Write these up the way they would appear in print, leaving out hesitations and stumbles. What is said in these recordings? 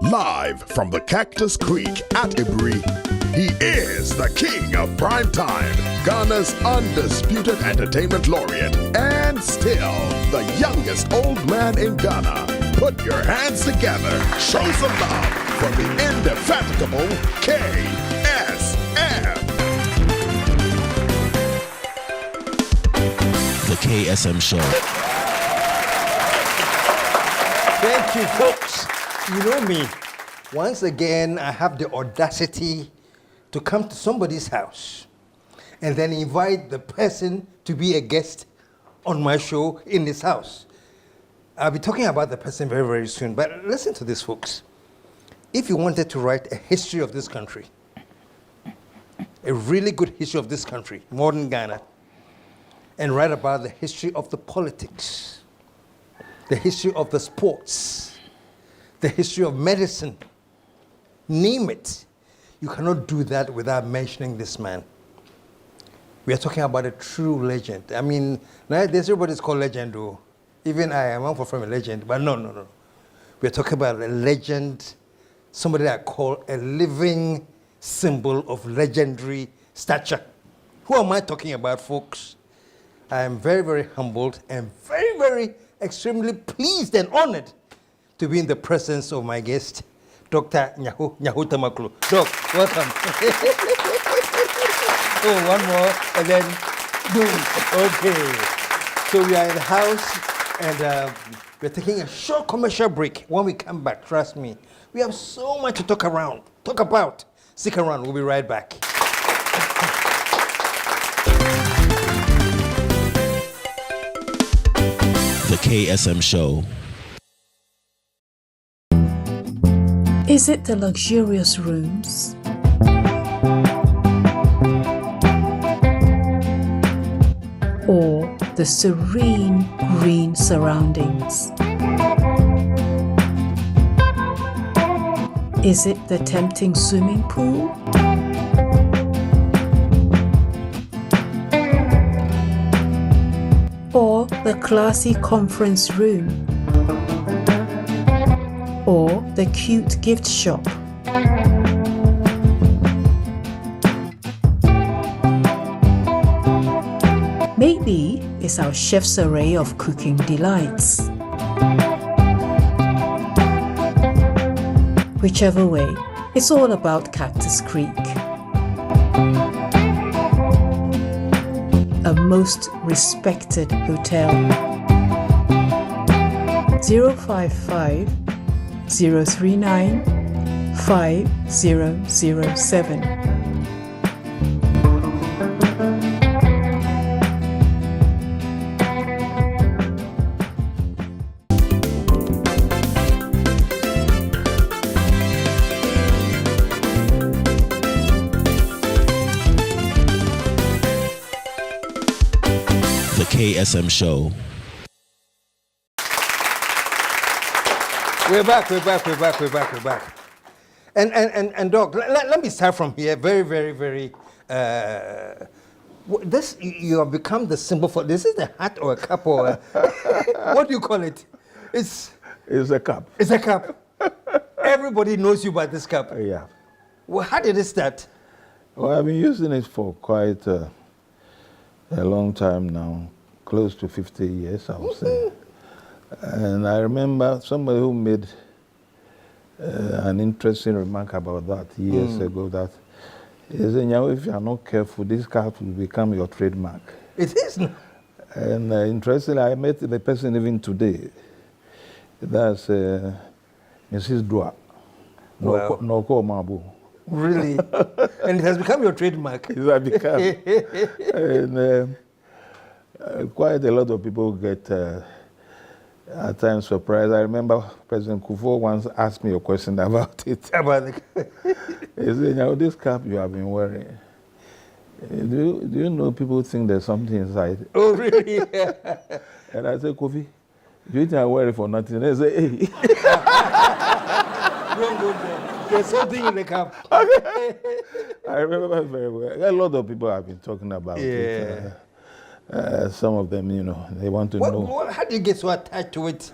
Live from the Cactus Creek at Ibri, he is the king of prime time, Ghana's undisputed entertainment laureate, and still the youngest old man in Ghana. Put your hands together, show some love for the indefatigable KSM. The KSM Show. Thank you, folks. You know me. Once again, I have the audacity to come to somebody's house and then invite the person to be a guest on my show in his house. I'll be talking about the person very, very soon. But listen to this, folks. If you wanted to write a history of this country, a really good history of this country, modern Ghana, and write about the history of the politics, the history of the sports, the history of medicine, name it. You cannot do that without mentioning this man. We are talking about a true legend. I mean, nowadays everybody's called legend, though. Even I am from a legend, but no. We are talking about a legend, somebody I call a living symbol of legendary stature. Who am I talking about, folks? I am very, very humbled and very, very extremely pleased and honored to be in the presence of my guest, Dr. Nyaho-Tamakloe. Doc, welcome. Oh, one more, and then boom. Okay. So we are in the house, and we're taking a short commercial break. When we come back, trust me, we have so much to talk about. Stick around, we'll be right back. The KSM Show. Is it the luxurious rooms? Or the serene green surroundings? Is it the tempting swimming pool? Or the classy conference room? Or the cute gift shop? Maybe it's our chef's array of cooking delights. Whichever way, it's all about Cactus Creek. A most respected hotel. 055 039 5007. The KSM Show. We're back. And Doc, let me start from here. Very, very, very. This, you have become the symbol for. This is a hat or a cup or what do you call it? It's a cup. It's a cup. Everybody knows you by this cup. Yeah. Well, how did it start? Well, I've been using it for quite a long time now, close to 50 years, I would say. And I remember somebody who made an interesting remark about that years ago, that he said, "Nyaho, if you are not careful, this cap will become your trademark." It is now. And interestingly, I met the person even today. That's Mrs. Dua. Wow. Noko Mabu. Really? And it has become your trademark. It has become. And quite a lot of people get at times surprised. I remember President Kufuor once asked me a question about it. About the He said, "Now this cap you have been wearing, do you know people think there's something inside?" Oh, really? And I said, "Kofi, do you think I wear it for nothing?" They say, "Hey." Don't go there. There's something in the cap. I remember very well. A lot of people have been talking about it. Some of them, they want to know. How do you get so attached to it?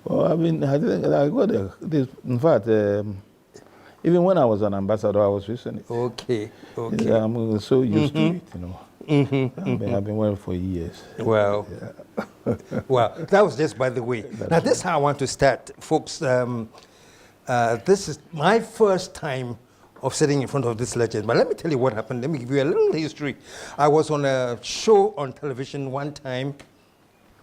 Well, I mean, I think I got this. In fact, even when I was an ambassador, I was using it. Okay, okay. Yeah, I'm so used to it, you know. I've been wearing for years. Well, well, that was just by the way. Now, this is how I want to start, folks. This is my first time of sitting in front of this legend. But let me tell you what happened. Let me give you a little history. I was on a show on television one time,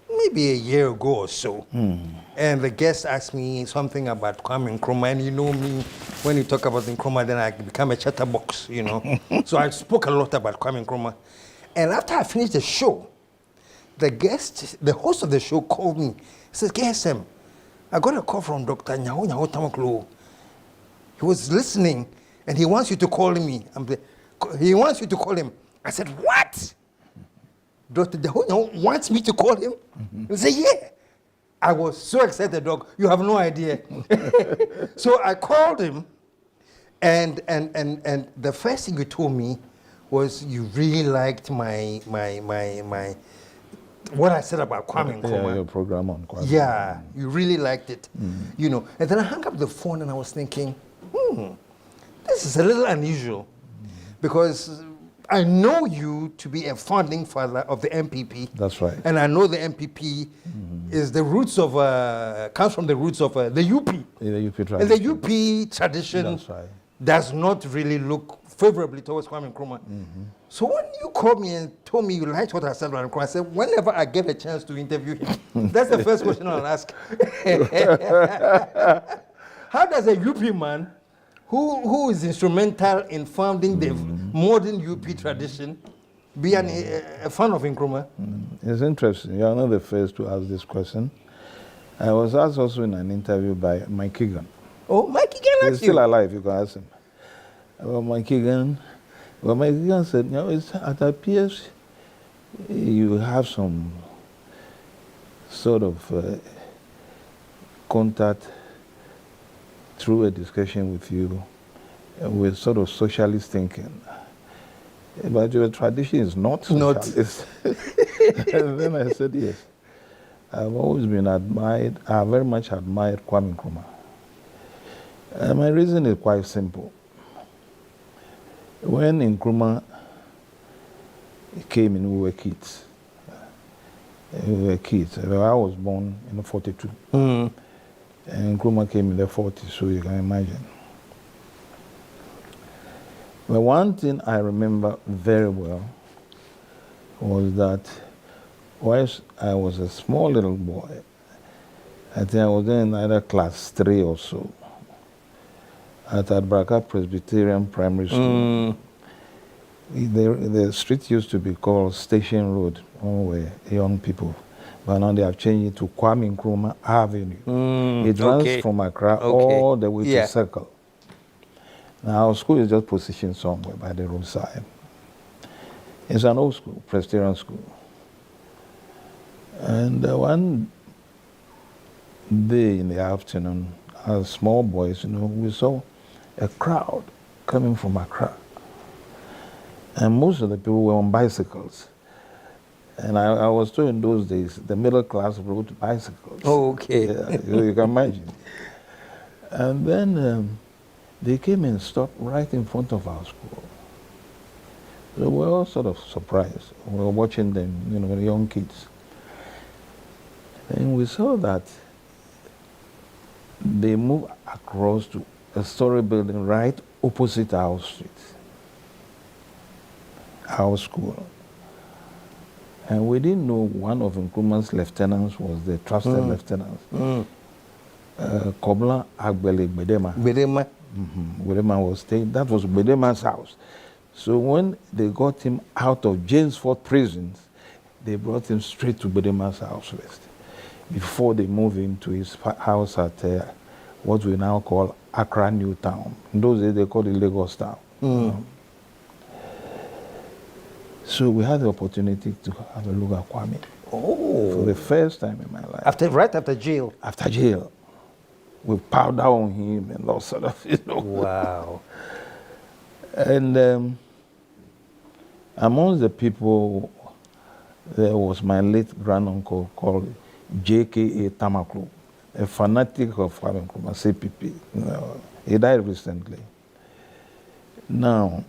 maybe a year ago or so. And the guest asked me something about Kwame Nkrumah. And you know me, when you talk about Nkrumah, then I become a chatterbox, you know. So I spoke a lot about Kwame Nkrumah. And after I finished the show, the host of the show called me. He says, KSM, I got a call from Dr. Nyaho-Tamakloe. He was listening, and he wants you to call me. He wants you to call him. I said, what? Dr. Nyaho wants me to call him? He said, yeah. I was so excited, dog. You have no idea. So I called him, and the first thing he told me was, you really liked my what I said about Kwame Nkrumah. Yeah, your program on Kwame. Yeah, you really liked it, you know. And then I hung up the phone and I was thinking, this is a little unusual, because I know you to be a founding father of the MPP. That's right. And I know the MPP is the roots of, comes from the roots of the UP. The UP tradition. And the UP tradition That's right. does not really look favorably towards Kwame Nkrumah. So when you called me and told me you liked what I said about Nkrumah, I said, whenever I get a chance to interview him, that's the first question I'll ask. How does a UP man who is instrumental in founding the modern UP tradition be a fan of Nkrumah? It's interesting. You're not the first to ask this question. I was asked also in an interview by Mike Keegan. Oh, Mike Keegan asked you? He's still alive, you can ask him. Well, Mike Keegan said, you know, it appears you have some sort of contact through a discussion with you with sort of socialist thinking. But your tradition is not socialist. And then I said, yes. I've always been admired, I very much admired Kwame Nkrumah. My reason is quite simple. When Nkrumah came in, we were kids. I was born in 42. And Nkrumah came in the 40s, so you can imagine. But one thing I remember very well was that whilst I was a small little boy, I think I was in either class 3 or so, at Adbraka Presbyterian Primary School. The street used to be called Station Road, when we were young people. But now they have changed it to Kwame Nkrumah Avenue. It runs from Accra all the way to Circle. Now our school is just positioned somewhere by the roadside. It's an old school, Presbyterian school. And one day in the afternoon, as small boys, you know, we saw a crowd coming from Accra. And most of the people were on bicycles. And I was told in those days, the middle class rode bicycles. Oh, okay. Yeah, you can imagine. And then they came and stopped right in front of our school. So we were all sort of surprised. We were watching them, you know, the young kids. And we saw that they moved across to a story building right opposite our street, our school. And we didn't know one of Nkrumah's lieutenants was the trusted lieutenant. Kobla Agbele Bedema. Bedema. Bedema was staying, that was Bedema's house. So when they got him out of Jamesford prisons, they brought him straight to Bedema's house first, before they moved him to his house at what we now call Accra New Town. In those days, they called it Lagos Town. So we had the opportunity to have a look at Kwame. Oh. For the first time in my life. Right after jail? After jail. We powder on him and all sort of, you know. Wow. And amongst the people, there was my late granduncle called J.K.A. Tamakloe. a fanatic of Kwame Nkrumah, CPP. You know, he died recently. Now,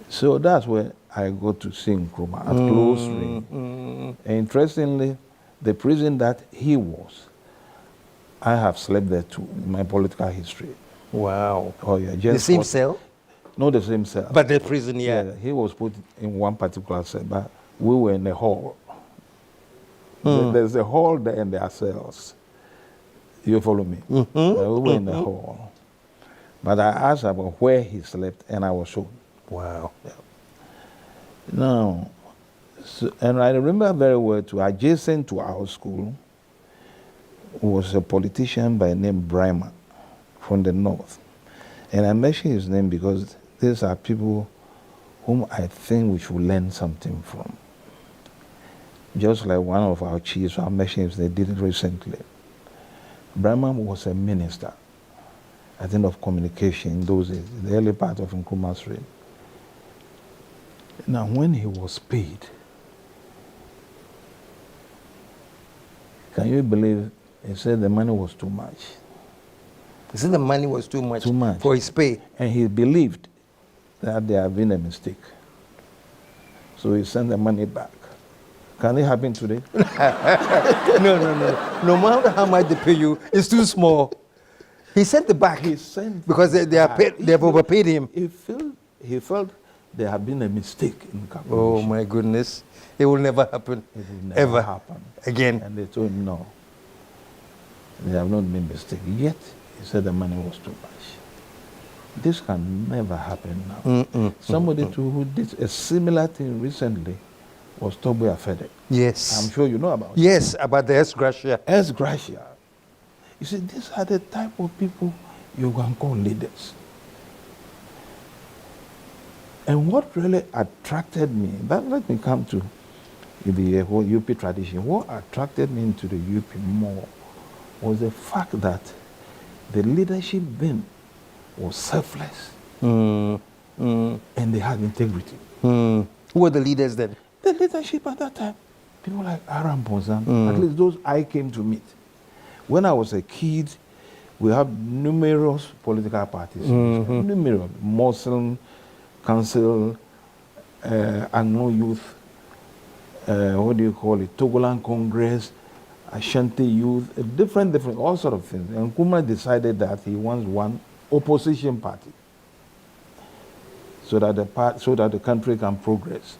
so that's where I got to see Nkrumah at close range. And interestingly, the prison that he was, I have slept there too in my political history. Wow. Oh yeah, The same cell? Not the same cell. But the prison, yeah. He was put in one particular cell, but we were in the hall. There's a hall there and there are cells. You follow me? We were in the hall. But I asked about where he slept and I was shown. Wow. Yeah. Now, and I remember very well too, adjacent to our school was a politician by the name Brima from the north. And I mention his name because these are people whom I think we should learn something from. Just like one of our chiefs, our machines, they did it recently. Brahman was a minister, I think, of communication in those days, the early part of Nkrumah's reign. Now, when he was paid, can you believe he said the money was too much? He said the money was too much, Too much. for his pay. And he believed that there had been a mistake. So he sent the money back. Can it happen today? No. No matter how much they pay you, it's too small. He sent it back. He sent because they are paid, they have overpaid him. He felt there had been a mistake in calculation. Oh my goodness. It will never happen. It will never ever happen. Again. And they told him no. There have not been mistake. Yet he said the money was too much. This can never happen now. Somebody too who did a similar thing recently was Tobo Afede. Yes. I'm sure you know about it. Yes, about the ex-gratia. Ex-gratia. You see, these are the type of people you can call leaders. And what really attracted me, let me come to the whole UP tradition. What attracted me into the UP more was the fact that the leadership then was selfless and they had integrity. Who were the leaders then? The leadership at that time, people like Aram Ponzan, at least those I came to meet. When I was a kid, we had numerous political parties, numerous, Muslim Council, Anglo Youth, what do you call it, Togoland Congress, Ashanti Youth, different, all sort of things. And Nkrumah decided that he wants one opposition party so that the country can progress.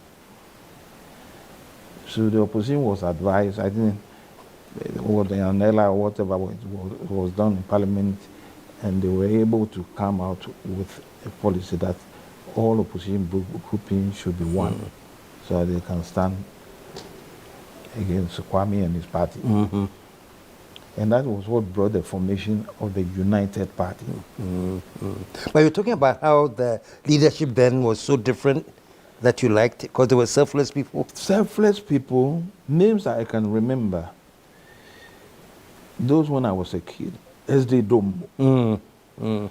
So the opposition was advised, I think, what the Anela or whatever was done in Parliament, and they were able to come out with a policy that all opposition groupings should be one, so that they can stand against Kwame and his party. And that was what brought the formation of the United Party. But you're talking about how the leadership then was so different that you liked, because they were selfless people? Selfless people, names that I can remember, those when I was a kid, SD Dombo.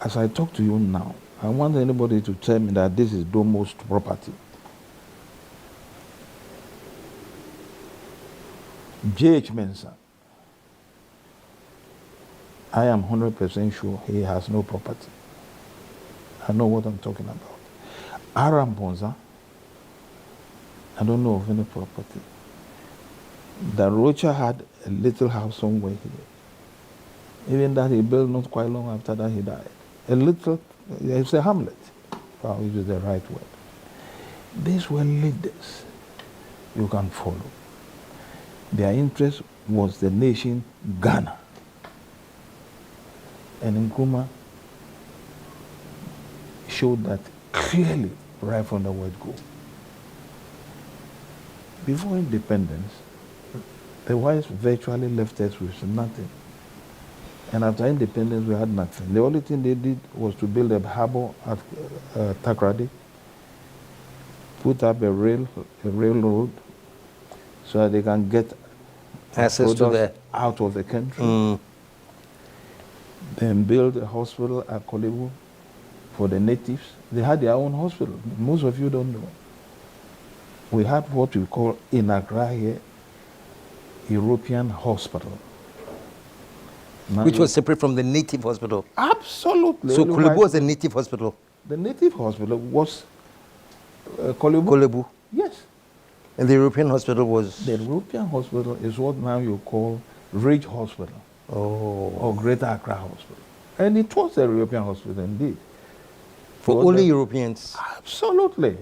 As I talk to you now, I want anybody to tell me that this is Dombo's property. J.H. Mensah, I am 100% sure he has no property. I know what I'm talking about. Aram Bonza, I don't know of any property. The Rocha had a little house somewhere here. Even that he built not quite long after that he died. A little, it's a hamlet, if I'll use the right word. These were leaders you can follow. Their interest was the nation Ghana. And Nkrumah showed that clearly right from the word go. Before independence, the whites virtually left us with nothing. And after independence, we had nothing. The only thing they did was to build a harbor at Takrady, put up a railroad, so that they can get access to the out of the country. Then build a hospital at Kolebu for the natives. They had their own hospital. Most of you don't know. We had what we call in Accra here, European hospital. Now Which was separate from the native hospital. absolutely. So Look Kolebu like was a native hospital. the native hospital was Kolebu. Kolebu. Yes. And the European hospital was. The European hospital is what now you call Ridge Hospital or Greater Accra Hospital. And it was a European hospital indeed. For Was only the- Europeans. Absolutely.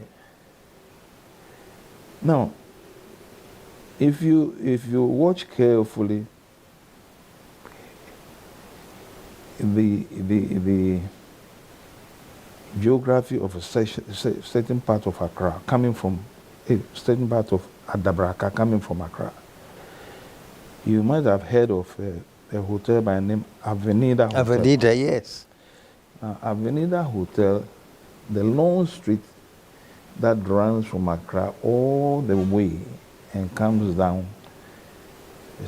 Now, if you watch carefully the geography of a certain part of Accra, coming from a certain part of Adabraka, coming from Accra, you might have heard of a hotel by the name Avenida Hotel. Avenida, yes. Avenida Hotel, the long street that runs from Accra all the way and comes down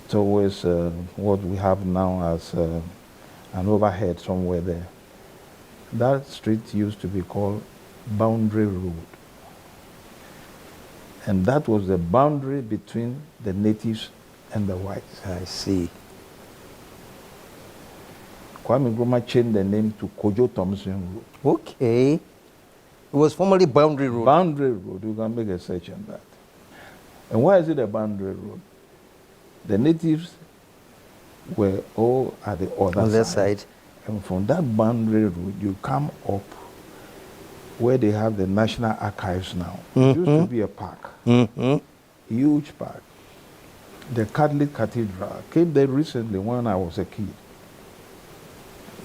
towards what we have now as an overhead somewhere there. That street used to be called Boundary Road. And that was the boundary between the natives and the whites. I see. Kwame Nkrumah changed the name to Kojo Thompson Road. Okay. It was formerly Boundary Road. Boundary Road, you can make a search on that. And why is it a boundary road? The natives were all at the other On that side. And from that boundary road, you come up where they have the National Archives now. It used to be a park, huge park. The Catholic Cathedral came there recently when I was a kid.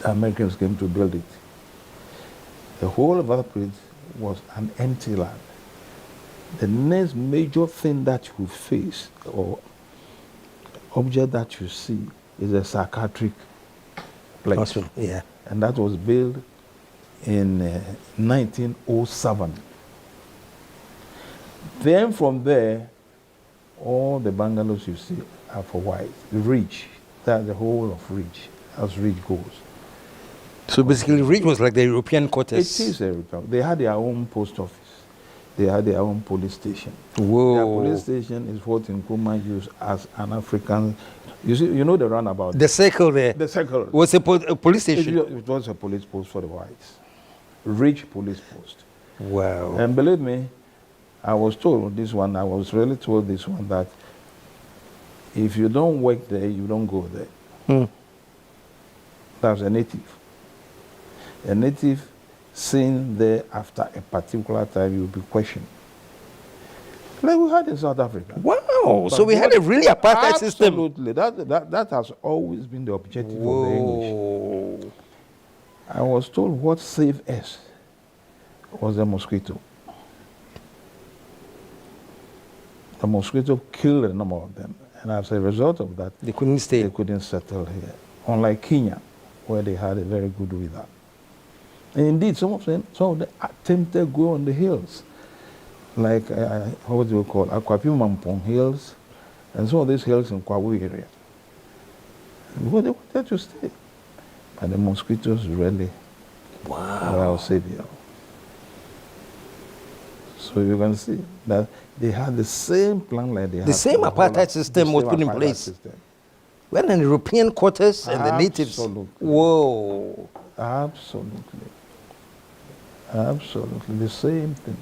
The Americans came to build it. The whole of that place was an empty land. The next major thing that you face or object that you see is a psychiatric place. Hospital, yeah. And that was built in 1907. Then from there, all the bungalows you see are for white. Ridge, that's the whole of Ridge, as Ridge goes. So basically, Ridge was like the European quarters. It is a republic. They had their own post office. They had their own police station. Whoa. Their police station is what Nkrumah used as an African. You see, you know the runabout. The circle there. The circle. Was a police station. It was a police post for the whites. Ridge police post. Wow. And believe me, I was told this one, I was really told this one that if you don't work there, you don't go there. That's a native. A native seen there after a particular time, you will be questioned. Like we had in South Africa. Wow. But So we had a really apartheid system. Absolutely. That has always been the objective of the English. Whoa. I was told what saved us was the mosquito. The mosquito killed a number of them. And as a result of that, They couldn't stay. they couldn't settle here. Unlike Kenya, where they had a very good weather. And indeed, some of them attempted to go on the hills. Like, what do you call Akwapi Mampong Hills, and some of these hills in Kwawu area. Because they wanted to stay. And the mosquitoes really were our savior. So you can see that they had the same plan like they had. The same for whole apartheid of- system the was same put in apartheid place. system. Well, in European quarters and the natives. Absolutely. Whoa. Absolutely. Absolutely. The same thing.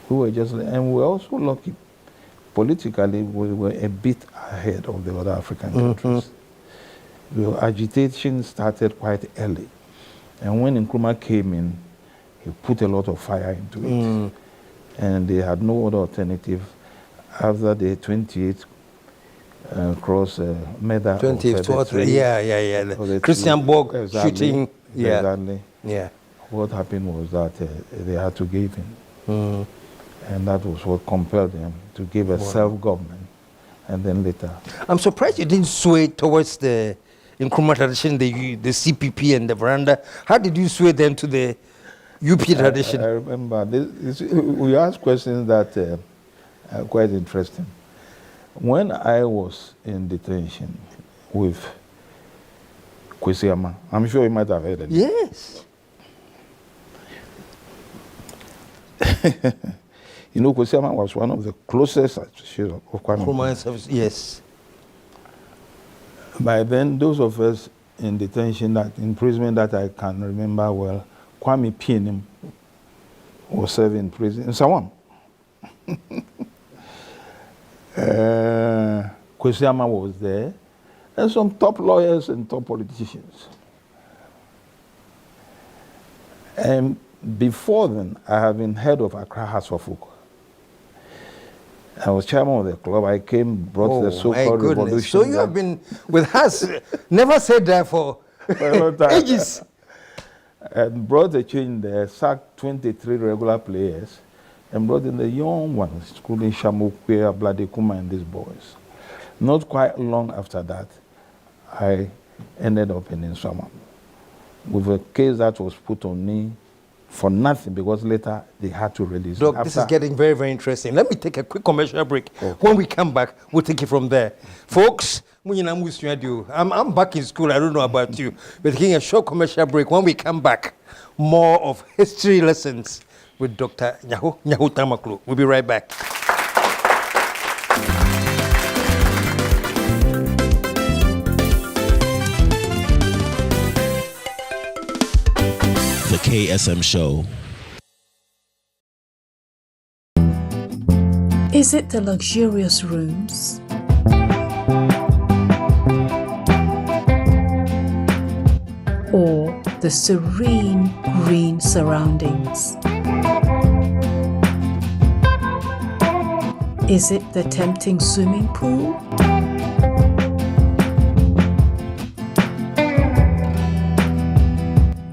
We were just, and we were also lucky. Politically, we were a bit ahead of the other African countries. The agitation started quite early. And when Nkrumah came in, he put a lot of fire into it. And they had no other alternative after the 28th cross murder. 20th, yeah. The Christian Borg shooting. Yeah. Exactly. Yeah. What happened was that they had to give in. And that was what compelled them to give a self-government. And then later. I'm surprised you didn't sway towards the Nkrumah tradition, the CPP and the veranda. How did you sway them to the UP tradition? I remember, we asked questions that are quite interesting. When I was in detention with Kwesi Ama, I'm sure you might have heard of it. Yes. You know, Kwesi Ama was one of the closest associates of Kwame. Nkrumah, yes. By then, those of us in detention, that imprisonment that I can remember well, Kwame Pianim was serving in prison, and so on. Kwesiama was there, and some top lawyers and top politicians. And before then, I have been head of Accra House of Folk. I was chairman of the club. I came, brought the so-called revolution. So you have been with us, never said that for ages. And brought the change there, sacked 23 regular players, and brought in the young ones, including Shamukwe, Abladekuma, and these boys. Not quite long after that, I ended up in Nsawam with a case that was put on me for nothing, because later they had to release Doc, it. this is getting very, very interesting. Let me take a quick commercial break. Okay. When we come back, we'll take it from there. Folks, I'm back in school. I don't know about you. We're taking a short commercial break. When we come back, more of history lessons with Dr. Nyaho-Tamakloe. We'll be right back. The KSM Show. Is it the luxurious rooms? Or the serene green surroundings? Is it the tempting swimming pool?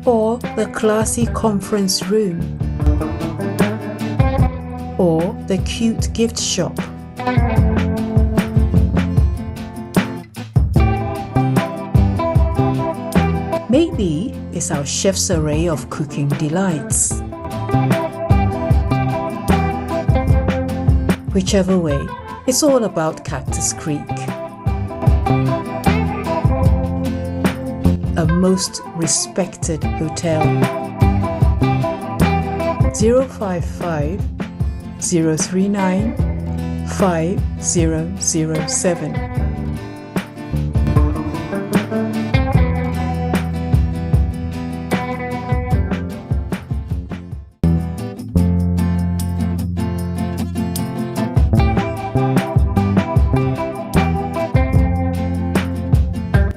Or the classy conference room? Or the cute gift shop? Maybe it's our chef's array of cooking delights. Whichever way, it's all about Cactus Creek. A most respected hotel. 055 039 5007.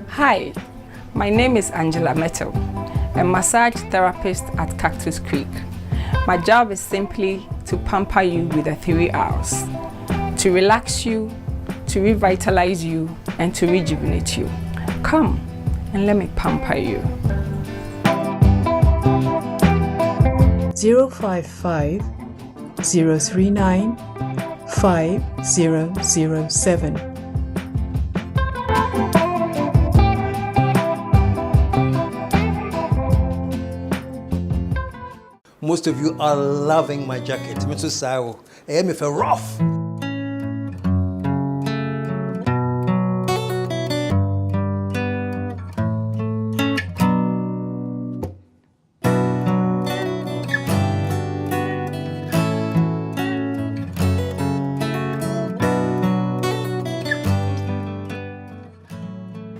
Hi, my name is Angela Metal, a massage therapist at Cactus Creek. My job is simply to pamper you with the 3 R's, to relax you, to revitalize you, and to rejuvenate you. Come and let me pamper you. 055 039 5007. Most of you are loving my jacket. Mr. Sao, I am rough.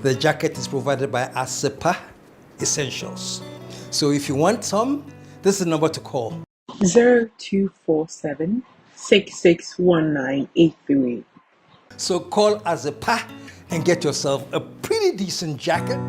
The jacket is provided by Asepa Essentials. So if you want some, this is the number to call. 0247 661983. So call Asepa and get yourself a pretty decent jacket.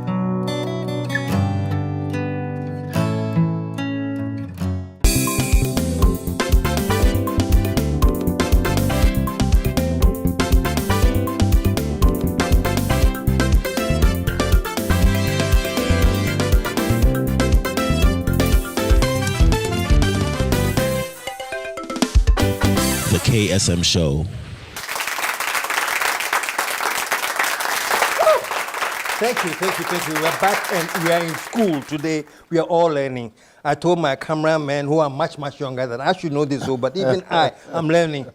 The KSM Show. Thank you. We're back and we are in school today. We are all learning. I told my cameramen who are much, much younger that I should know this, but even I'm learning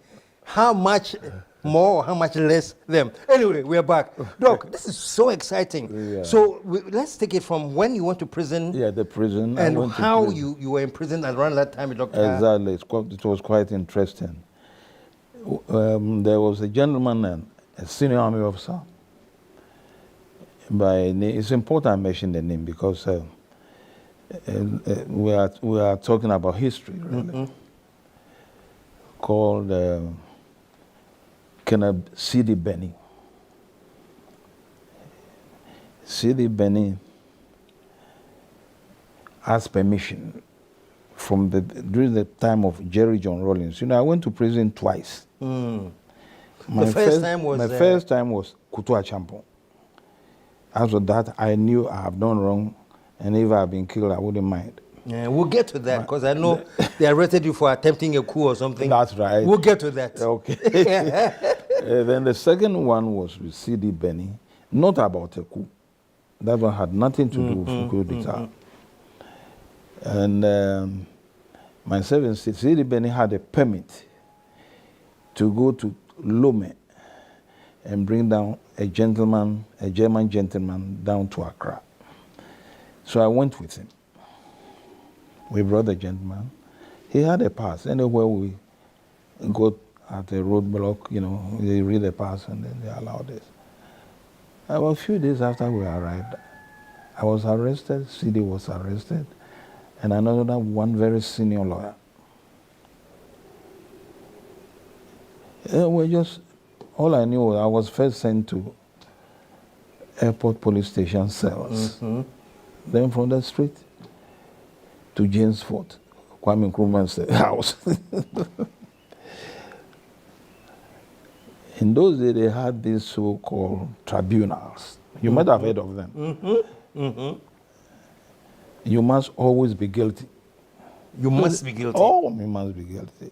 how much more, how much less them. Anyway, we are back. Doc, this is so exciting. Yeah. So let's take it from when you went to prison. Yeah, the prison. And I went to how prison. you were in prison around that time, Dr. Exactly. It was quite interesting. There was a gentleman, a senior army officer, by name. It's important I mention the name because we are talking about history, really. Called Colonel C.D. Benny. C.D. Benny asked permission during the time of Jerry John Rawlings. You know, I went to prison twice. My first time was Kutua Champon. After that, I knew I have done wrong, and if I have been killed, I wouldn't mind. Yeah, we'll get to that because I know they arrested you for attempting a coup or something. That's right. We'll get to that. Okay. Then the second one was with C.D. Benny, not about a coup. That one had nothing to do with coup d'etat. And my C.D. Benny had a permit to go to Lome and bring down a German gentleman down to Accra. So I went with him. We brought the gentleman. He had a pass. Anywhere we go at a roadblock, you know, they read the pass and then they allow this. About a few days after we arrived, I was arrested, CD was arrested, and another one very senior lawyer. All I knew was I was first sent to airport police station cells. Then from the street to James Fort, Kwame Nkrumah's house. In those days, they had these so-called tribunals. You might have heard of them. You must always be guilty. You must be guilty. Oh, you must be guilty.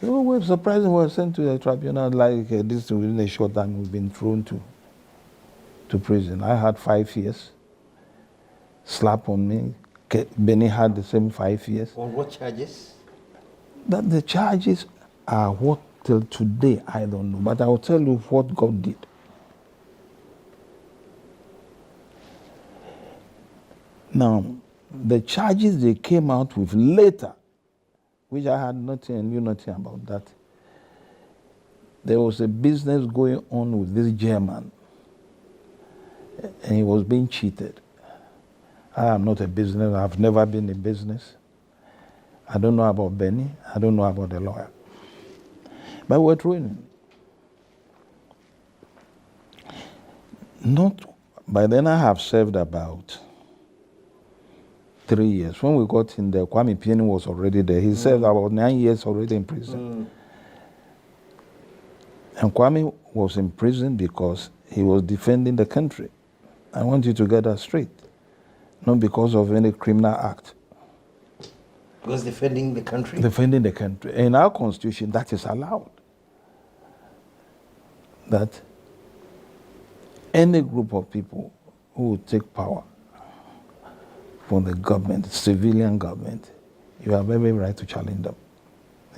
So we're surprised we were sent to the tribunal like this. Within a short time, we've been thrown to prison. I had 5 years. Slap on me. Benny had the same 5 years. On what charges? That the charges are what till today I don't know, but I will tell you what God did. Now, the charges they came out with later, which I had nothing and knew nothing about that. There was a business going on with this German, and he was being cheated. I am not a business. I've never been in business. I don't know about Benny. I don't know about the lawyer. But we're training. By then I have served about 3 years. When we got in there, Kwame Pieni was already there. He served about 9 years already in prison. And Kwame was in prison because he was defending the country. I want you to get that straight. Not because of any criminal act. Because defending the country? Defending the country. In our constitution, that is allowed. That any group of people who will take power from the government, civilian government, you have every right to challenge them.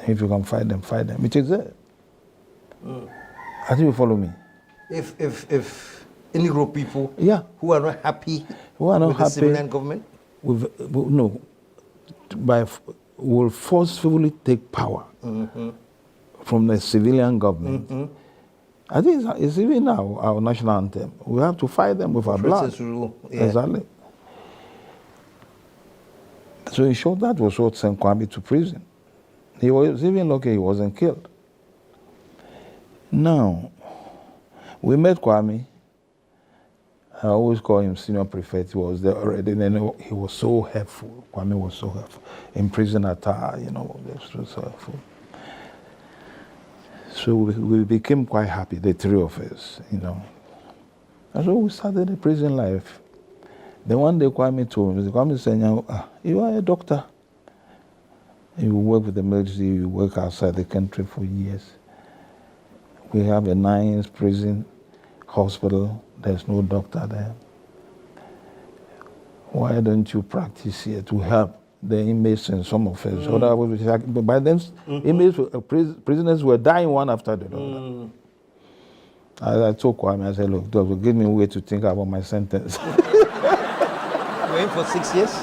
If you can fight them, fight them. It is there. I think you follow me. If any group of people who are not happy with the civilian government? Will forcefully take power from the civilian government. I think it's even our national anthem. We have to fight them with our blood. Exactly. So in short, that was what sent Kwame to prison. He was even lucky he wasn't killed. Now, we met Kwame. I always call him senior prefect. He was there already. And he was so helpful. Kwame was so helpful. In prison at he was so helpful. So we became quite happy, the three of us, And so we started the prison life. Then one day Kwame told me, Kwame said, you are a doctor. You work with the military, you work outside the country for years. We have a nice prison hospital. There's no doctor there. Why don't you practice here to help the inmates and some of us? But by then, inmates, prisoners were dying one after the other. I told Kwame, I said, look, doctor, give me a way to think about my sentence. You were in for 6 years?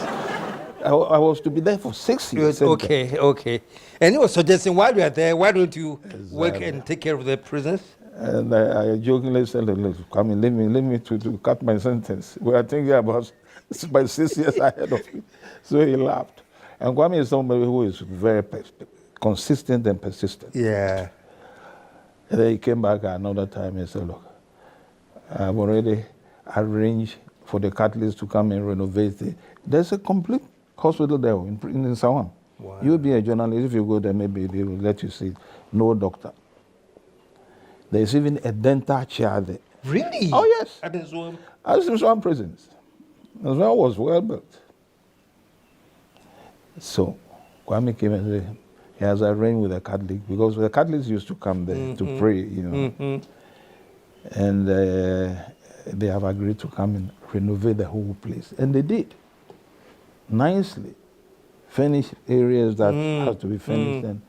I was to be there for 6 years. Okay. And he was suggesting, while you are there, why don't you work and take care of the prisoners? And I jokingly said, look, come in, leave me to cut my sentence. We are thinking about by 6 years ahead of him. So he laughed. And Kwame is somebody who is very consistent and persistent. Yeah. And then he came back another time and said, look, I've already arranged for the Catholics to come and renovate it. There's a complete hospital there in Sawam. Wow. You'll be a journalist. If you go there, maybe they will let you see. No doctor. There's even a dental chair there. Really? Oh, yes. At the Zoom? As in some prisons. As well was well built. So Kwame came and said, he has arranged with the Catholic, because the Catholics used to come there to pray, you know. And they have agreed to come and renovate the whole place. And they did. Nicely. Furnish areas that have to be furnished.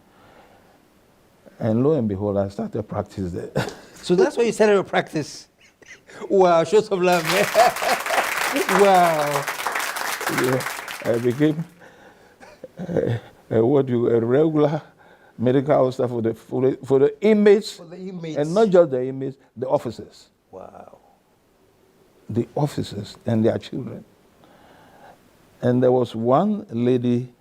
And lo and behold, I started practice there. So that's why you started your practice. Wow, show some love, man. Wow. Yeah, I became a regular medical staff for the inmates. For the inmates. And not just the inmates, the officers. Wow. The officers and their children. And there was one lady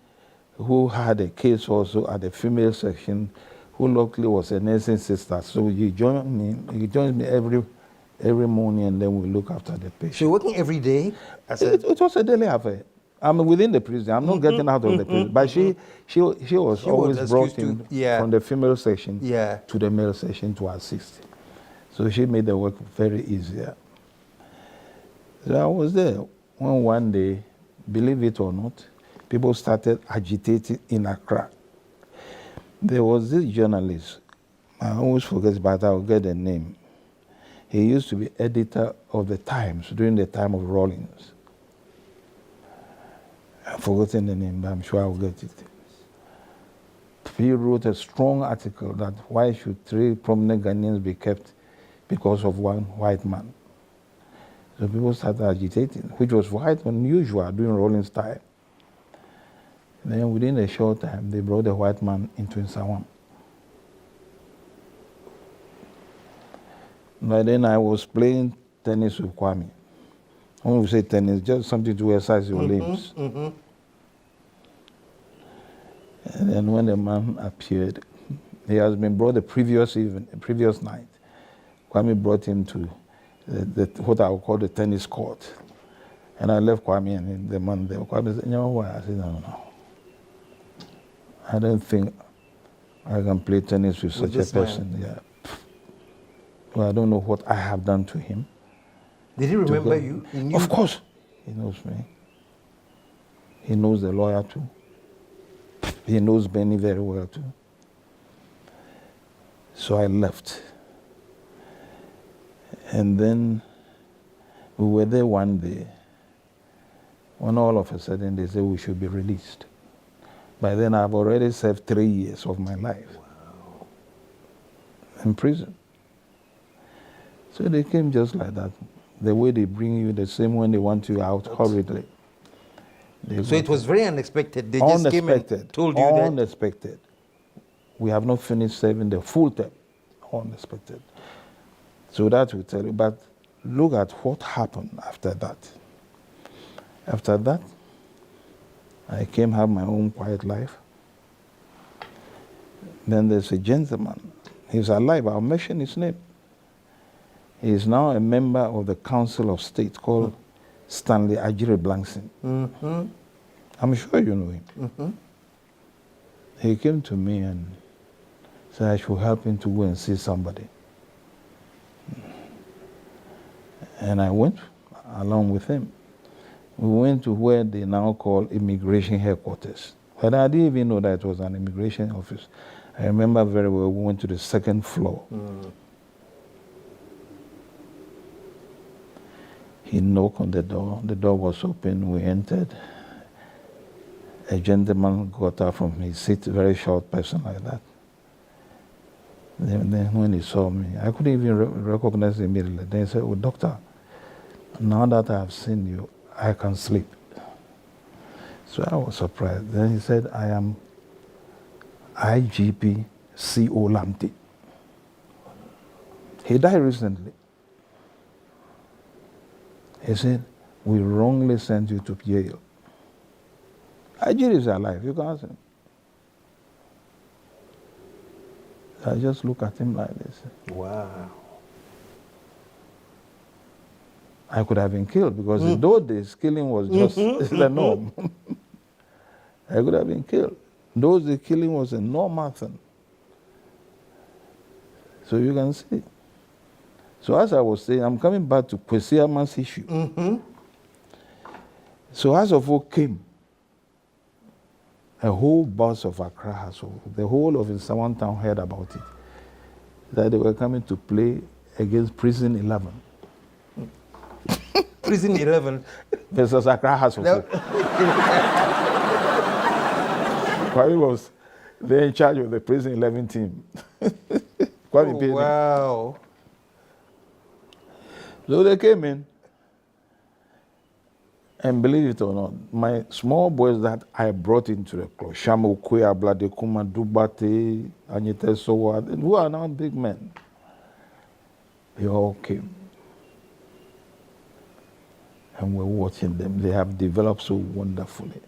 who had a case also at the female section, who luckily was a nursing sister. So he joins me every morning, and then we look after the patient. So you're working every day? It was a daily affair. I'm within the prison. I'm not getting out of the prison. But she was always brought in from the female section to the male section to assist. So she made the work very easier. So I was there when one day, believe it or not, people started agitating in Accra. There was this journalist, I always forget, but I'll get the name. He used to be editor of the Times during the time of Rawlings. I've forgotten the name, but I'm sure I'll get it. He wrote a strong article that why should 3 prominent Ghanaians be kept because of one white man. So people started agitating, which was quite unusual during Rawlings' time. Then within a short time, they brought the white man into Nsawam. By then I was playing tennis with Kwame. When we say tennis, just something to exercise your limbs. And then when the man appeared, he has been brought the previous night. Kwame brought him to what I would call the tennis court. And I left Kwame and the man there. Kwame said, Nyaho, I said, no. I don't think I can play tennis with such a person. Yeah. Well, I don't know what I have done to him. Did he remember you? He knew. Of course. He knows me. He knows the lawyer too. He knows Benny very well too. So I left. And then we were there one day when all of a sudden they said we should be released. By then I've already served 3 years of my life in prison. So they came just like that. The way they bring you, the same when they want you out hurriedly. So it was very unexpected. They just came and told you that? Unexpected. We have not finished serving the full term. Unexpected. So that will tell you. But look at what happened after that. After that, I came have my own quiet life. Then there's a gentleman. He's alive. I'll mention his name. He is now a member of the Council of State called Stanley Ajire Blankson. I'm sure you know him. He came to me and said I should help him to go and see somebody. And I went along with him. We went to where they now call immigration headquarters. But I didn't even know that it was an immigration office. I remember very well, we went to the 2nd floor. He knocked on the door was open, we entered. A gentleman got up from his seat, a very short person like that. Then when he saw me, I couldn't even recognize him immediately. Then he said, oh, doctor, now that I have seen you, I can sleep. So I was surprised. Then he said, I am IGP CO Lamte. He died recently. He said, we wrongly sent you to jail. Ajit is alive, you can ask him. I just look at him like this. Wow. I could have been killed because in those days, killing was just the norm. I could have been killed. In those days, killing was a normal thing. So you can see. So as I was saying, I'm coming back to Kwesi Ama's issue. So as of all came, a whole bus of Accra household, the whole of Nsawan town heard about it, that they were coming to play against Prison 11. Prison 11 versus Accra household. No. Kwame was there in charge of the Prison 11 team. Kwame paid him. Wow. So they came in, and believe it or not, my small boys that I brought into the club, Shamu Kuya, Bladekuma, Dubate, Anyete Sowa, who are now big men, they all came. And we're watching them. They have developed so wonderfully.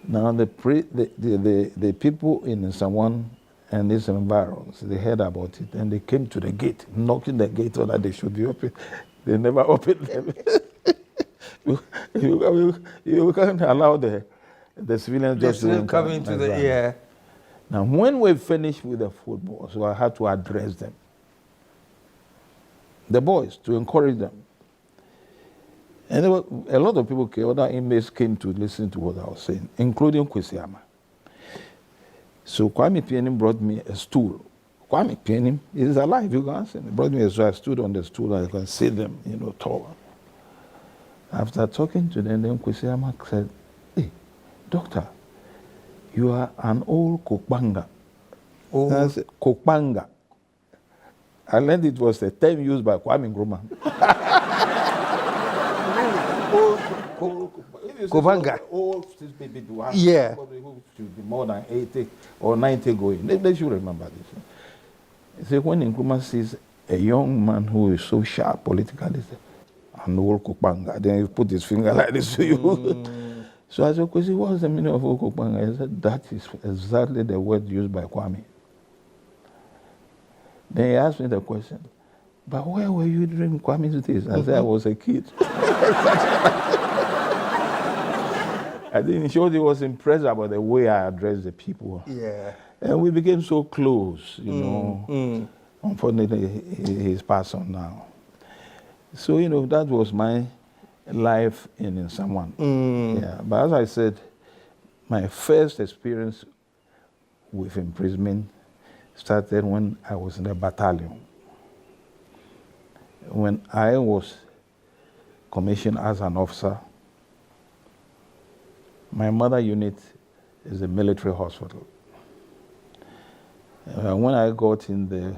Now the people in Nsawan and these environs, they heard about it and they came to the gate, knocking the gate so that they should be open. They never opened them. you can't allow the civilians just to come into the air. Now when we finished with the football, so I had to address them. The boys, to encourage them. And there were a lot of people came, other inmates came to listen to what I was saying, including Kwesi Ama. So Kwame Pianim brought me a stool. Kwame Pianim is alive, you can ask him. He brought me a stool. I stood on the stool and I can see them, tall. After talking to them, then Kwesi Ama said, hey, doctor, you are an old Kokbanga. Oh. I said, Kokbanga. I learned it was a term used by Kwame Nkrumah. Kobanga. All these people do have Yeah. who should be more than 80 or 90 going. They should remember this. He said, when Nkrumah sees a young man who is so sharp politically, he said, an old Kokbanga. Then he put his finger like this to you. So I said, Kwesi, what's the meaning of old Kokbanga? He said, that is exactly the word used by Kwame. Then he asked me the question, but where were you during Kwame's days? I said, I was a kid. I think he was impressed about the way I addressed the people. Yeah. And we became so close, Unfortunately, he's passed on now. So, that was my life in Nsawan. Yeah. But as I said, my first experience with imprisonment started when I was in the battalion. When I was commissioned as an officer, my mother unit is a military hospital. When I got in there,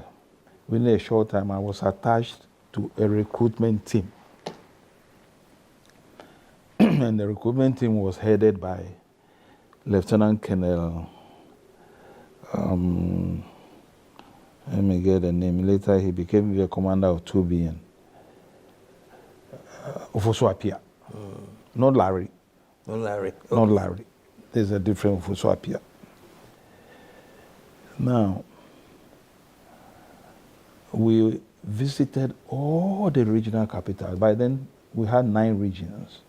within a short time, I was attached to a recruitment team. And the recruitment team was headed by Lieutenant Colonel, let me get the name. Later, he became the commander of 2BN. Ofosu Apia. Not Larry. Not Larry. Not Larry. There's a different Ofosu Apia. Now, we visited all the regional capitals. By then, we had 9 regions.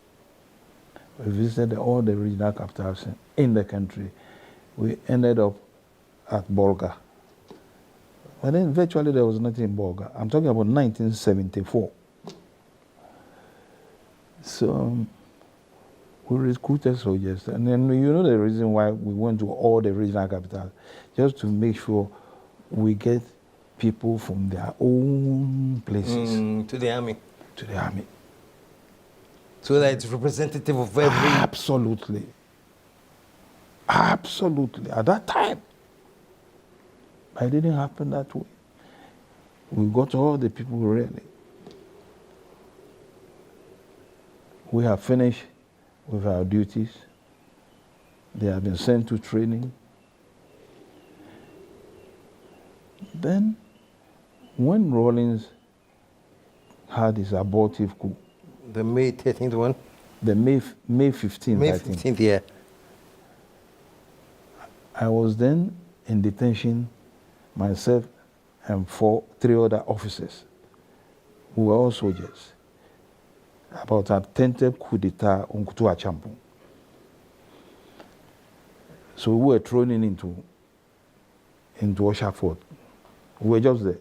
We visited all the regional capitals in the country. We ended up at Bolga. But then virtually there was nothing in Bolga. I'm talking about 1974. So we recruited soldiers. And then the reason why we went to all the regional capitals, just to make sure we get people from their own places. To the army. To the army. So that it's representative of every... Absolutely. Absolutely. At that time, it didn't happen that way. We got all the people really. We have finished with our duties. They have been sent to training. Then when Rawlings had his abortive coup, The May 13th one? the May 15th, May I think. 15th, yeah. I was then in detention, myself and three other officers who were all soldiers, about attempted coup d'etat on Kutu Achampu. So we were thrown into Osha Fort. We were just there.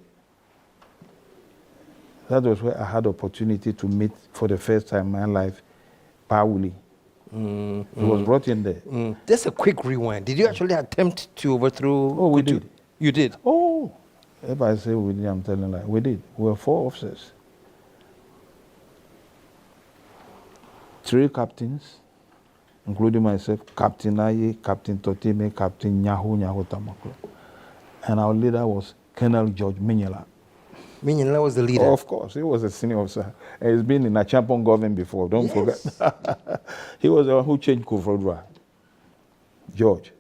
That was where I had opportunity to meet for the first time in my life Pauli. He was brought in there. Just a quick rewind. Did you actually attempt to overthrow? Oh, we Kutu? did. You did? Oh, if I say we did, I'm telling you, we did. We were 4 officers. 3 captains, including myself, Captain Aye, Captain Totime, Captain Nyaho-Tamakloe. And our leader was Colonel George Minyela. Minyela was the leader. Oh, of course, he was a senior officer. He's been in a Champon government before, don't forget. He was the one who changed Kufrodra, George.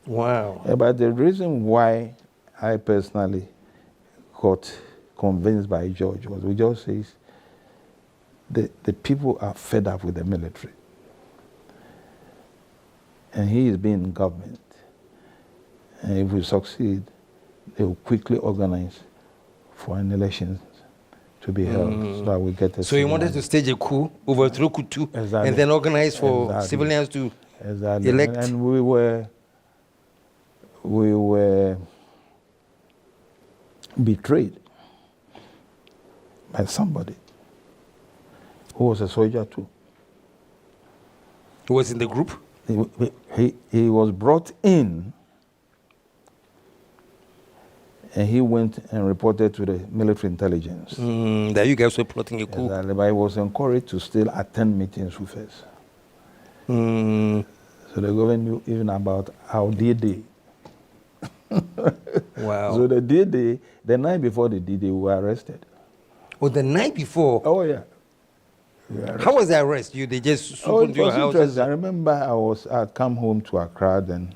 Wow. But the reason why I personally got convinced by George was, we just says, the people are fed up with the military. And he is being in government. And if we succeed, they will quickly organize for an election to be held so that we get a So you wanted to stage a coup, overthrow Kutu, Exactly. and then organize for Exactly. civilians to Exactly. elect. And we were betrayed by somebody who was a soldier too. Who was in the group? He was brought in, and he went and reported to the military intelligence. That you guys were plotting a coup. Exactly. But he was encouraged to still attend meetings with us. So the government knew even about our D-Day. Wow. So the D-Day, the night before the D-Day, we were arrested. Oh, the night before. Oh, yeah. How was the arrest? They just swooped Oh, it into your was house? interesting. I remember I'd come home to Accra then,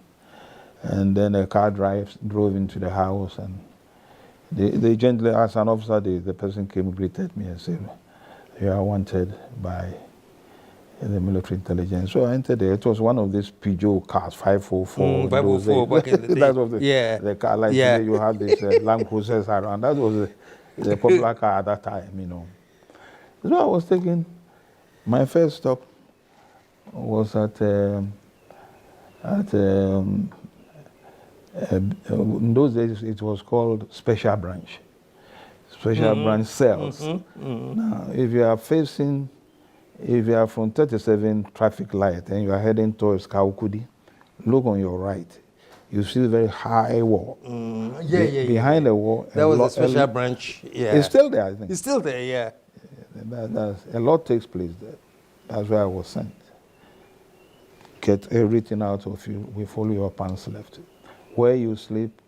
and then a car drove into the house, and they gently, as an officer, the person came, greeted me and said, "You are wanted by the military intelligence." So I entered there. It was one of these Peugeot cars, 504. 504 back in the day. That was the car. Like today you have these Land Cruisers around. That was the popular car at that time, you know. So I was taking, my first stop was at in those days it was called Special Branch. Special Branch cells. Now, if you are from 37 traffic light and you are heading towards Kaukudi, look on your right. You see a very high wall. Behind the wall. That was the Special Branch. Yeah. It's still there, I think. It's still there, yeah. A lot takes place there. That's where I was sent. Get everything out of you. We follow your pants left. Where you sleep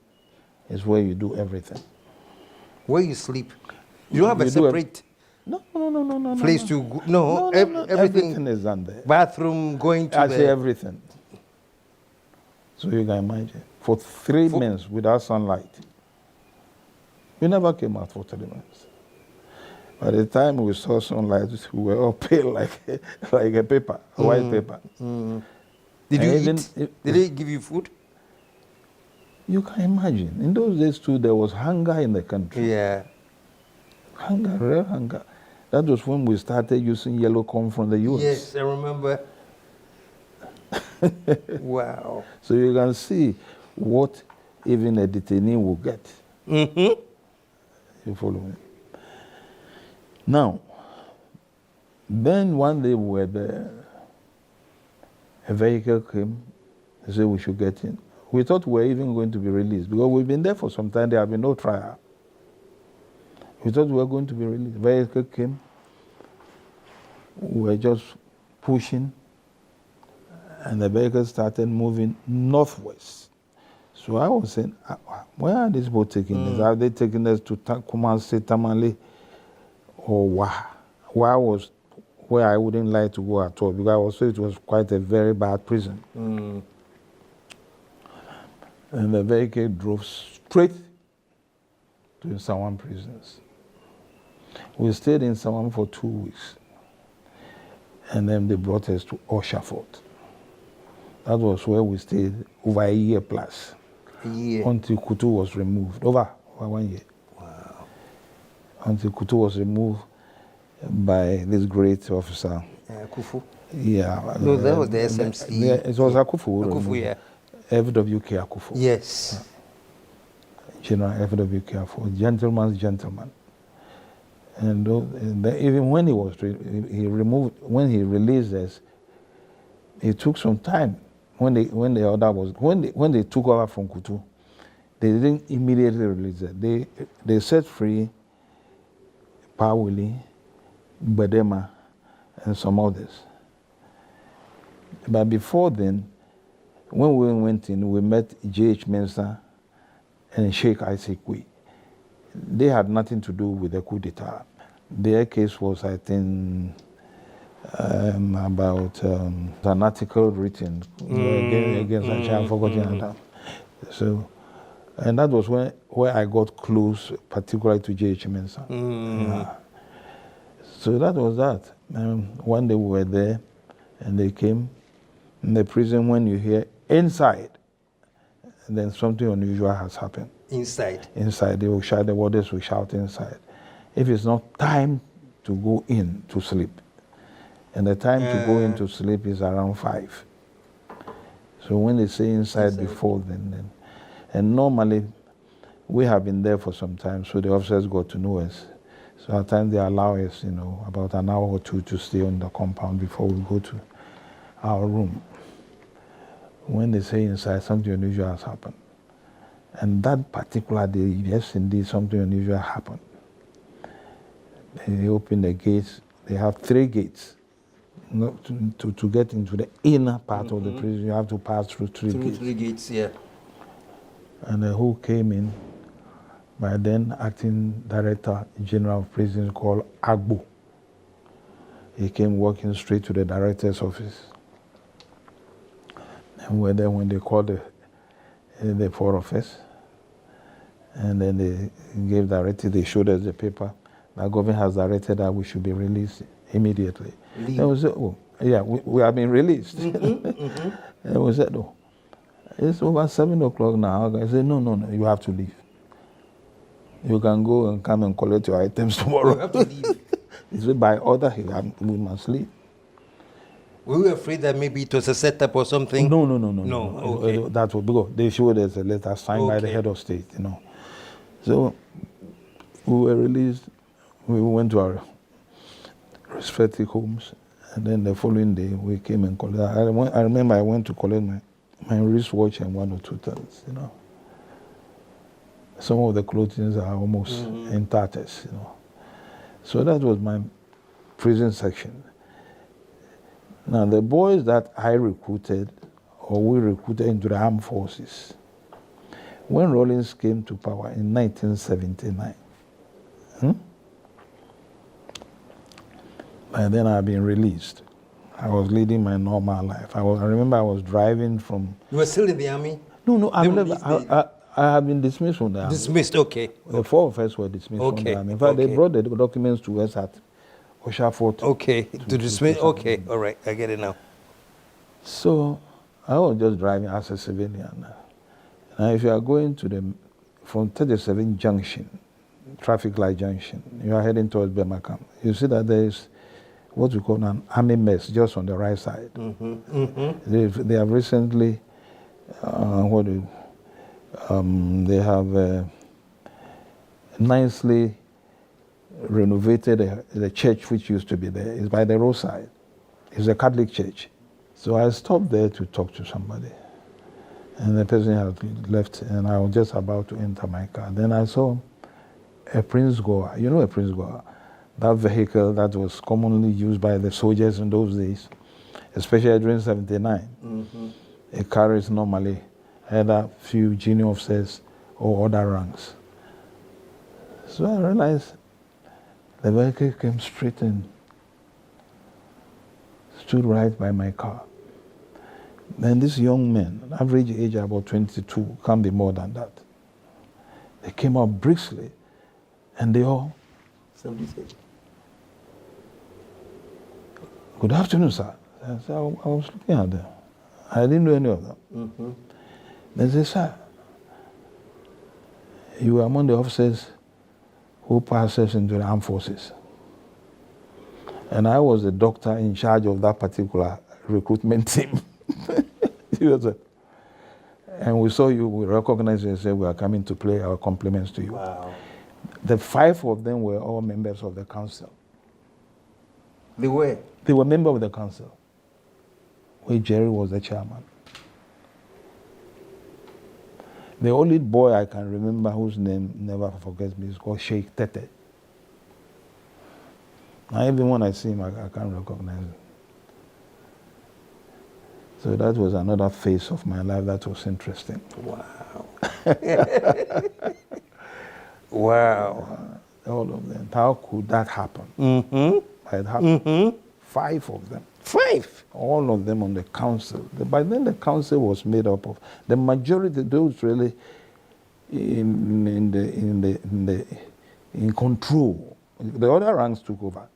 is where you do everything. Where you sleep? You don't have a separate No. place to go? No, everything is done there. Bathroom, going to I say everything. So you can imagine. For 3 months without sunlight. We never came out for 3 months. By the time we saw sunlight, we were all pale like a paper, a white paper. Did you eat? Did they give you food? You can imagine. In those days too, there was hunger in the country. Yeah. Hunger, real hunger. That was when we started using yellow corn from the US. Yes, I remember. Wow. So you can see what even a detainee will get. You follow me? Now, then one day we were there. A vehicle came. They said we should get in. We thought we were even going to be released because we've been there for some time. There have been no trial. We thought we were going to be released. Vehicle came. We were just pushing, and the vehicle started moving northwest. So I was saying, where are these boats taking us? Are they taking us to Kumasi, Tamale, or Wah? Wah was where I wouldn't like to go at all because I was it was quite a very bad prison. And the vehicle drove straight to Nsawam prisons. We stayed in Nsawam for 2 weeks. And then they brought us to Oshafort. That was where we stayed over a year plus. A year. Until Kutu was removed. Over 1 year. Wow. Until Kutu was removed by this great officer. Kufu. Yeah. No, that was the SMC. It was Akufu. Akufu, yeah. FWK Akufu. Yes. General FWK Akufu. Gentleman's gentleman. And even when when he released us, it took some time. When they took over from Kutu, they didn't immediately release it. They set free Pawili, Badema, and some others. But before then, when we went in, we met J.H. Mensah and Sheikh Isaac Kwe. They had nothing to do with the coup d'etat. Their case was, I think, about an article written against I've forgotten that. So, and that was where I got close, particularly to J.H. Mensah. Yeah. So that was that. One day we were there, and they came in the prison. When you hear inside, then something unusual has happened. Inside, they will shout. The warders will shout inside. If it's not time to go in to sleep, and the time to go in to sleep is around 5. So when they say inside before then, and normally we have been there for some time, so the officers got to know us. So at times they allow us, about an hour or two to stay on the compound before we go to our room. When they say inside, something unusual has happened. And that particular day, yes, indeed, something unusual happened. They open the gates. They have 3 gates. To get into the inner part of the prison, you have to pass through 3 gates. 3 gates, yeah. And who came in? By then, acting director general of prisons called Agbo. He came walking straight to the director's office. And we were there when they called the 4 of us. And then they gave directive, they showed us the paper. The government has directed that we should be released immediately. And we said, oh, yeah, we have been released. And we said, oh, it's over 7 o'clock now. I said, no, you have to leave. You can go and come and collect your items tomorrow. You have to leave. He said, by order, we must leave. Were we afraid that maybe it was a setup or something? No. Okay. That was because they showed us a letter signed by the head of state, So we were released. We went to our respective homes, and then the following day we came and collected. I remember I went to collect my wristwatch and 1 or 2 things, Some of the clothing are almost in tatters, So that was my prison section. Now, the boys that I recruited, or we recruited into the armed forces, when Rawlings came to power in 1979, by then I had been released. I was leading my normal life. I remember I was driving from... You were still in the army? No, I have been dismissed from the army. Dismissed, okay. The 4 of us were dismissed from the army. In fact, they brought the documents to us at Oshafort. Okay, to dismiss, okay, all right, I get it now. So, I was just driving as a civilian. Now, if you are going from 37 junction, traffic light junction, you are heading towards Bemakam, you see that there is what we call an army mess just on the right side. They have recently, they have nicely renovated the church which used to be there. It's by the roadside. It's a Catholic church. So I stopped there to talk to somebody. And the person had left, and I was just about to enter my car. Then I saw a Prince Goer. You know a Prince Goer? That vehicle that was commonly used by the soldiers in those days, especially during 79. It carries normally either few junior officers or other ranks. So I realized the vehicle came straight in, stood right by my car. Then these young men, average age about 22, can't be more than that. They came out briskly. And they all, Somebody said, good afternoon, sir. I said, I was looking at them. I didn't know any of them. They said, sir, you are among the officers who passes into the armed forces. And I was the doctor in charge of that particular recruitment team. And we saw you, we recognized you and said, we are coming to pay our compliments to you. wow. The 5 of them were all members of the council. They were. They were members of the council, where Jerry was the chairman. The only boy I can remember whose name never forgets me is called Sheikh Tete. Now, even when I see him, I can't recognize him. So that was another phase of my life that was interesting. Wow. Wow. All of them. How could that happen? It happened. 5 of them. 5. All of them on the council. By then the council was made up of the majority, those really in control. The other ranks took over,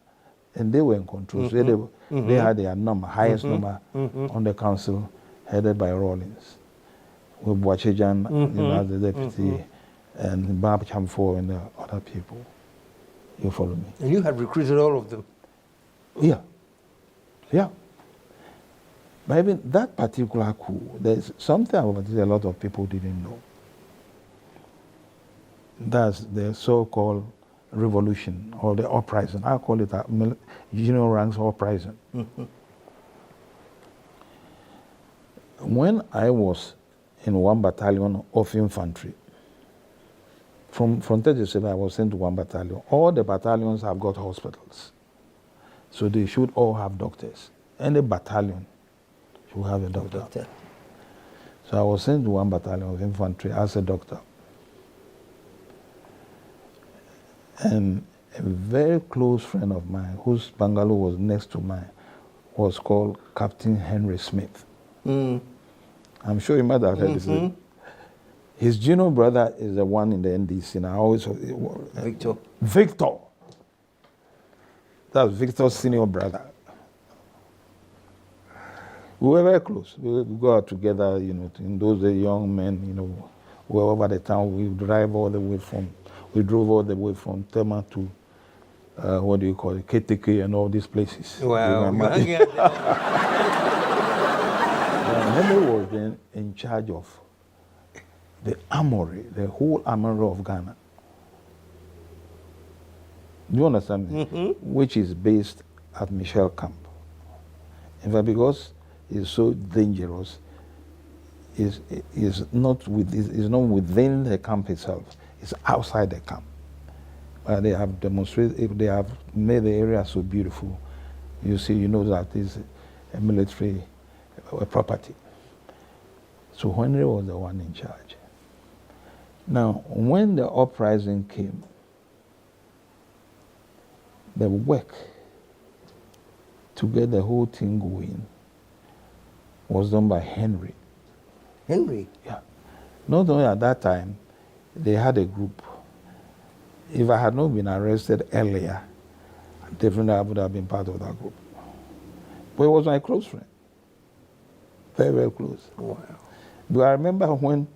and they were in control. So they had their number, highest number on the council, headed by Rawlins, with Boachejan as the deputy, and Bab Chamfo and the other people. You follow me? And you had recruited all of them. Yeah. Yeah. But even that particular coup, there's something about it a lot of people didn't know. That's the so-called revolution or the uprising. I call it a general ranks uprising. When I was in 1 battalion of infantry, from 37 I was sent to 1 battalion. All the battalions have got hospitals. So they should all have doctors. Any battalion should have a doctor. So I was sent to 1 battalion of infantry as a doctor. And a very close friend of mine, whose bungalow was next to mine, was called Captain Henry Smith. I'm sure you might have heard his name. His junior brother is the one in the NDC, and I always... Victor. Victor. That's Victor's senior brother. We were very close. We would go out together, in those days, young men, we were over the town. We drove all the way from Tema to, KTK and all these places. Wow. Henry was then in charge of the armory, the whole armory of Ghana. Do you understand me? Which is based at Michel Camp. In fact, because it's so dangerous, is not within the camp itself. It's outside the camp. They have demonstrated. They have made the area so beautiful. You see, that it's a military property. So Henry was the one in charge. Now, when the uprising came, the work to get the whole thing going was done by Henry. Henry? Yeah. Not only at that time, they had a group. If I had not been arrested earlier, definitely I would have been part of that group. But he was my close friend. Very, very close. Wow. Do I remember when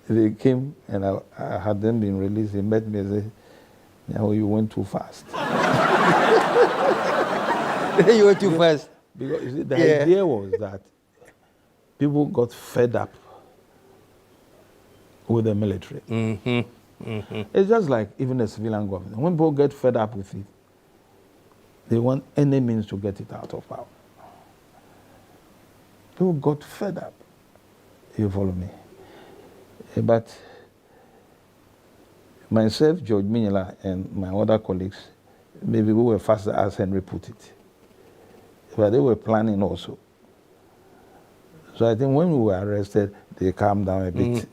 they came and I had them been released, he met me and said, "Nyaho, you went too fast." You went too fast. Because you see, the idea was that people got fed up with the military. It's just like even the civilian government. When people get fed up with it, they want any means to get it out of power. People got fed up. You follow me? But myself, George Minila, and my other colleagues, maybe we were faster, as Henry put it. But they were planning also. So I think when we were arrested, they calmed down a bit.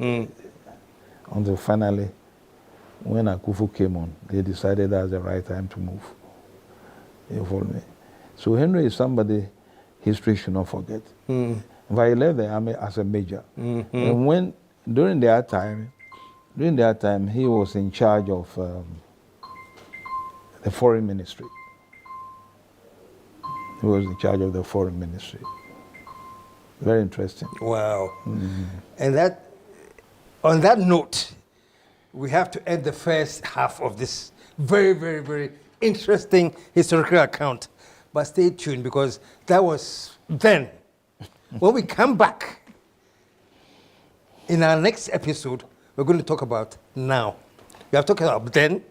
Until finally, when Akufu came on, they decided that's the right time to move. You follow me? So Henry is somebody history should not forget. But he left the army as a major. And during their time, During that time, he was in charge of the foreign ministry. He was in charge of the foreign ministry. Very interesting. Wow. And that, on that note, we have to end the first half of this very, very, very interesting historical account. But stay tuned, because that was then. When we come back, in our next episode, we're going to talk about now. We have talked about then.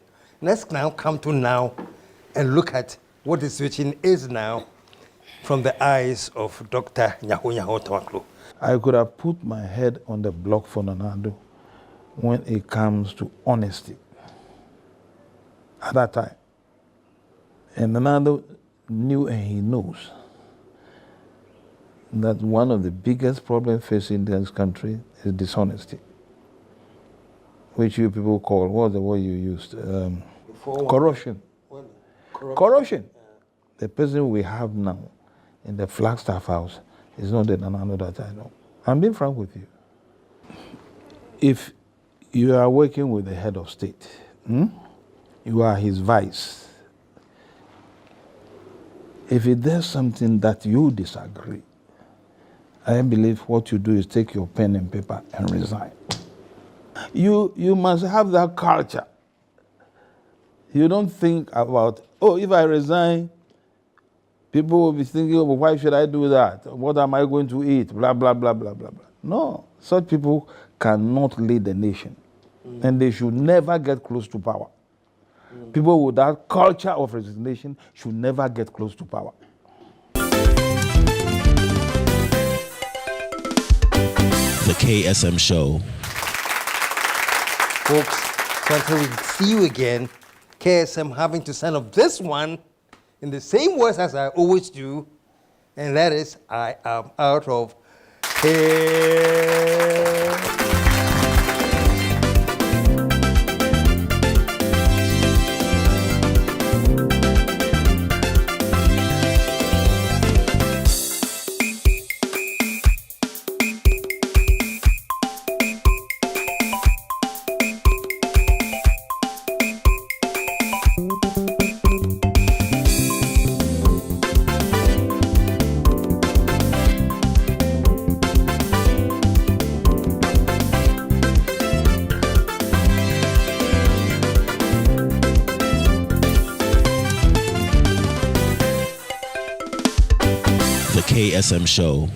Let's now come to now and look at what the situation is now from the eyes of Dr. Nyaho-Tamakloe. I could have put my head on the block for Nanado when it comes to honesty at that time. And Nanado knew, and he knows, that one of the biggest problems facing this country is dishonesty, which you people call, what was the word you used? Corruption. Corruption. The president we have now in the Flagstaff House is not the Nanado that I know. I'm being frank with you. If you are working with the head of state, you are his vice. If he does something that you disagree, I believe what you do is take your pen and paper and resign. You must have that culture. You don't think about, oh, if I resign, people will be thinking, oh, why should I do that? What am I going to eat? Blah, blah, blah, blah, blah, blah. No, such people cannot lead the nation. And they should never get close to power. People with that culture of resignation should never get close to power. The KSM Show. Folks, so until we see you again, KSM having to sign off this one in the same words as I always do, and that is, I am out of here. The KSM Show.